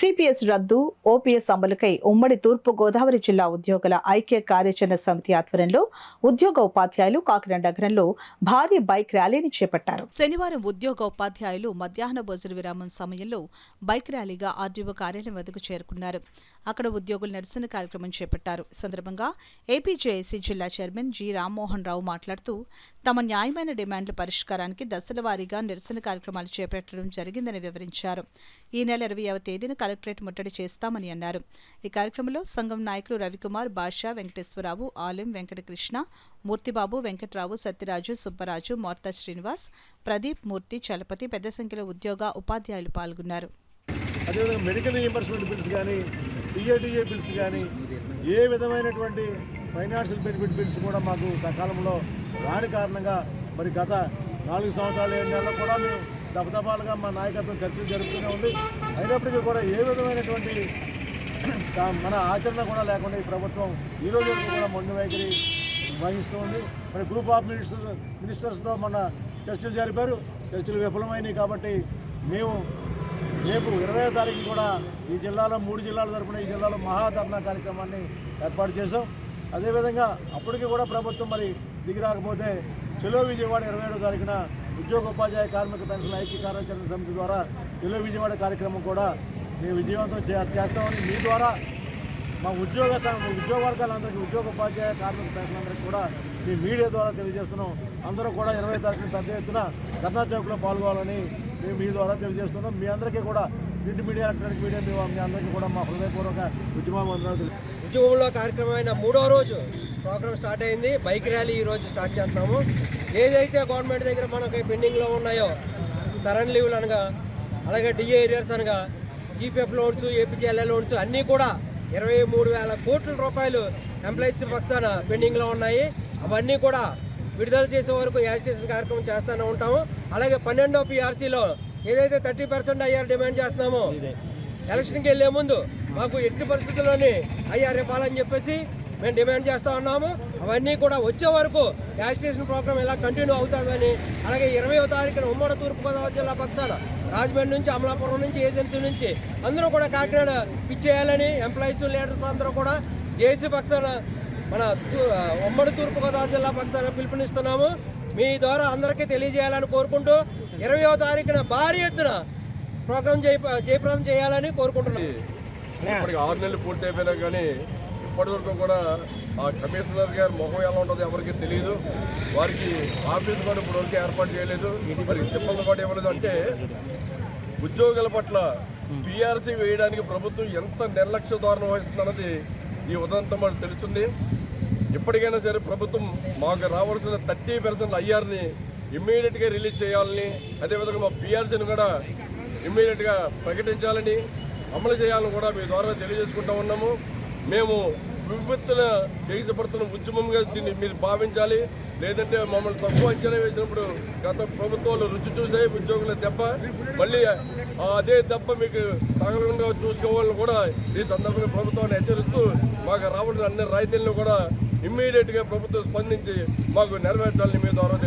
CPS రద్దు, OPS అమలుకై ఉమ్మడి తూర్పు గోదావరి జిల్లా ఉద్యోగుల ఐక్య కార్యాచరణ సమితి ఆధ్వర్యంలో ఉద్యోగ ఉపాధ్యాయులు కాకినాడ నగరంలో భారీ బైక్ ర్యాలీని చేపట్టారు. శనివారం ఉద్యోగ ఉపాధ్యాయులు మధ్యాహ్న భోజన విరామం సమయంలో బైక్ ర్యాలీగా ఆర్డీఓ కార్యాలయం వద్దకు చేరుకున్నారు. అక్కడ ఉద్యోగులు నిరసన కార్యక్రమం చేపట్టారు. సందర్భంగా ఏపీజేఏసీ జిల్లా చైర్మన్ జి రామ్మోహన్ రావు మాట్లాడుతూ తమ న్యాయమైన డిమాండ్ల పరిష్కారానికి దశల వారీగా నిరసన కార్యక్రమాలు చేపట్టడం జరిగిందని వివరించారు. ఈ నెల 20వ తేదీన కలెక్టరేట్ ముట్టడి చేస్తామని అన్నారు. ఈ కార్యక్రమంలో సంఘం నాయకులు రవికుమార్, బాషా, వెంకటేశ్వరరావు, ఆలెం, వెంకటకృష్ణ, మూర్తిబాబు, వెంకట్రావు, సత్యరాజు, సుబ్బరాజు, మోర్తా శ్రీనివాస్, ప్రదీప్, మూర్తి, చలపతి పెద్ద సంఖ్యలో ఉద్యోగ ఉపాధ్యాయులు పాల్గొన్నారు. అదేవిధంగా మెడికల్ రీయింబర్స్మెంట్ బిల్స్ కానీ, టీఏటీఏ బిల్స్ కానీ, ఏ విధమైనటువంటి ఫైనాన్షియల్ బెనిఫిట్ బిల్స్ కూడా మాకు సకాలంలో రాని కారణంగా మరి గత 4 సంవత్సరాలు 7 నెలలు కూడా మేము దఫదఫాలుగా మా నాయకత్వం చర్చలు జరుపుతూనే ఉంది. అయినప్పటికీ కూడా ఏ విధమైనటువంటి మన ఆచరణ కూడా లేకుండా ఈ ప్రభుత్వం ఈ రోజు కూడా మొండి వైఖరి వహిస్తూ ఉంది. మరి గ్రూప్ ఆఫ్ మినిస్టర్స్తో మొన్న చర్చలు జరిపారు. చర్చలు విఫలమైనవి కాబట్టి మేము రేపు 20వ తారీఖు కూడా ఈ జిల్లాలో 3 జిల్లాల తరపున ఈ జిల్లాలో మహాధర్నా కార్యక్రమాన్ని ఏర్పాటు చేశాం. అదేవిధంగా అప్పటికి కూడా ప్రభుత్వం మరి దిగి రాకపోతే చెలో విజయవాడ 27వ తారీఖున ఉద్యోగ ఉపాధ్యాయ కార్మిక పెన్షన్ ఐక్య కార్యాచరణ సమితి ద్వారా చెలో విజయవాడ కార్యక్రమం కూడా మేము విజయవంతం చేస్తామని మీ ద్వారా మా ఉద్యోగ వర్గాలందరికీ ఉద్యోగ ఉపాధ్యాయ కార్మిక పెన్షన్ అందరికీ కూడా మీ మీడియా ద్వారా తెలియజేస్తున్నాం. అందరూ కూడా 20వ తారీఖున పెద్ద ఎత్తున ధర్నా చౌక్లో పాల్గొనాలని మేము మీ ద్వారా తెలియజేస్తున్నాం. మీ అందరికీ కూడా ప్రింట్ మీడియా, ఎలక్ట్రానిక్ మీడియా మీ అందరికీ కూడా మా హృదయపూర్వక ఉద్యమాలు. ఉద్యోగంలో కార్యక్రమమైన 3వ రోజు ప్రోగ్రామ్ స్టార్ట్ అయింది. బైక్ ర్యాలీ ఈరోజు స్టార్ట్ చేస్తున్నాము. ఏదైతే గవర్నమెంట్ దగ్గర మనకి పెండింగ్లో ఉన్నాయో సరెండర్ లీవ్లు అనగా, అలాగే డిఏ ఏరియర్స్ అనగా, జీపీఎఫ్ లోన్స్, ఏపీజీఎల్ఏ లోన్స్ అన్నీ కూడా 23,000 కోట్ల రూపాయలు ఎంప్లాయీస్ పక్షాన పెండింగ్లో ఉన్నాయి. అవన్నీ కూడా విడుదల చేసే వరకు యాజిటేషన్ కార్యక్రమం చేస్తూనే ఉంటాము. అలాగే 12వ పీఆర్సీలో ఏదైతే 30% ఐఆర్ డిమాండ్ చేస్తున్నామో ఎలక్షన్కి వెళ్లే ముందు మాకు ఎట్టి పరిస్థితుల్లోని ఐఆర్ ఇవ్వాలని చెప్పేసి మేము డిమాండ్ చేస్తూ ఉన్నాము. అవన్నీ కూడా వచ్చే వరకు యాజిటేషన్ ప్రోగ్రామ్ ఇలా కంటిన్యూ అవుతుందని, అలాగే 20వ తారీఖున ఉమ్మడి తూర్పుగోదావరి జిల్లా పక్షాన రాజమండ్రి నుంచి, అమలాపురం నుంచి, ఏజెన్సీ నుంచి అందరూ కూడా కాకినాడ పిచ్చేయాలని ఎంప్లాయీస్, లీడర్స్ అందరూ కూడా జేసీ పక్షాన మన ఉమ్మడి తూర్పుగోదావరి జిల్లా పక్షాన పిలుపునిస్తున్నాము. మీ ద్వారా అందరికీ తెలియజేయాలని కోరుకుంటూ 20వ తారీఖున భారీ ఎత్తున ప్రోగ్రాం జయప్రదం చేయాలని కోరుకుంటున్నాం. ఇప్పటికి 6 నెలలు పూర్తి అయిపోయినా కానీ ఇప్పటివరకు కూడా ఆ కమిషనర్ గారి ముఖం ఎలా ఉంటుందో ఎవరికి తెలియదు. వారికి ఆఫీస్ కూడా ఇప్పటివరకు ఏర్పాటు చేయలేదు. వారికి సిబ్బంది కూడా ఇవ్వలేదు. అంటే ఉద్యోగుల పట్ల పీఆర్సీ వేయడానికి ప్రభుత్వం ఎంత నిర్లక్ష్య ధోరణి వహిస్తుందన్నది ఈ ఉదంతం మనకు తెలుస్తుంది. ఇప్పటికైనా సరే ప్రభుత్వం మాకు రావాల్సిన 30% ఐఆర్ని ఇమ్మీడియట్గా రిలీజ్ చేయాలని, అదేవిధంగా మా పీఆర్సీని కూడా ఇమ్మీడియట్గా ప్రకటించాలని, అమలు చేయాలని కూడా మీ ద్వారా తెలియజేసుకుంటూ ఉన్నాము. మేము వివిత్తుల ఎగిసిపడుతున్న ఉద్యమంగా దీన్ని మీరు భావించాలి. లేదంటే మమ్మల్ని తక్కువ అంచనా వేసినప్పుడు గత ప్రభుత్వాలు రుచి చూసాయి ఉద్యోగుల దెబ్బ, మళ్ళీ అదే దెబ్బ మీకు తగలకుండా చూసుకోవాలని కూడా ఈ సందర్భంగా ప్రభుత్వాన్ని హెచ్చరిస్తూ మాకు రావాల్సిన అన్ని రాయితీలను కూడా ఇమ్మీడియట్గా ప్రభుత్వం స్పందించి మాకు నెరవేర్చాలని మీ ద్వారా